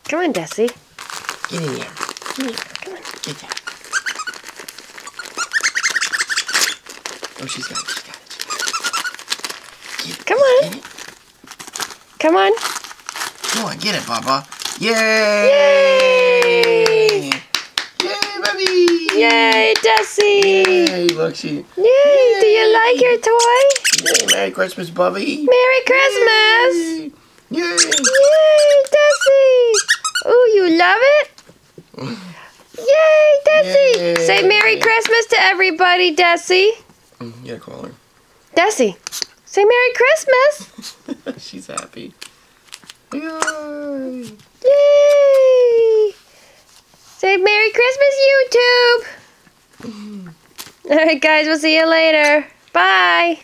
Come on, Dessi. Get in here. Come on. Get that. Oh, she's got it. Get it. Come on. Get it. Come on. Come on, get it, Papa. Yay! Yay! Yay, baby! Yay, Dessi! Yay, look, she... Yay! Do you like your toy? Yay, Merry Christmas, Bubby! Merry Christmas! Yay! Yay, Dessi! Ooh, you love it? Yay, Dessi! Yay. Say Merry Christmas to everybody, Dessi. Yeah, call her. Dessi, say Merry Christmas. She's happy. Yay! Yay! Say Merry Christmas, YouTube. All right, guys, we'll see you later. Bye.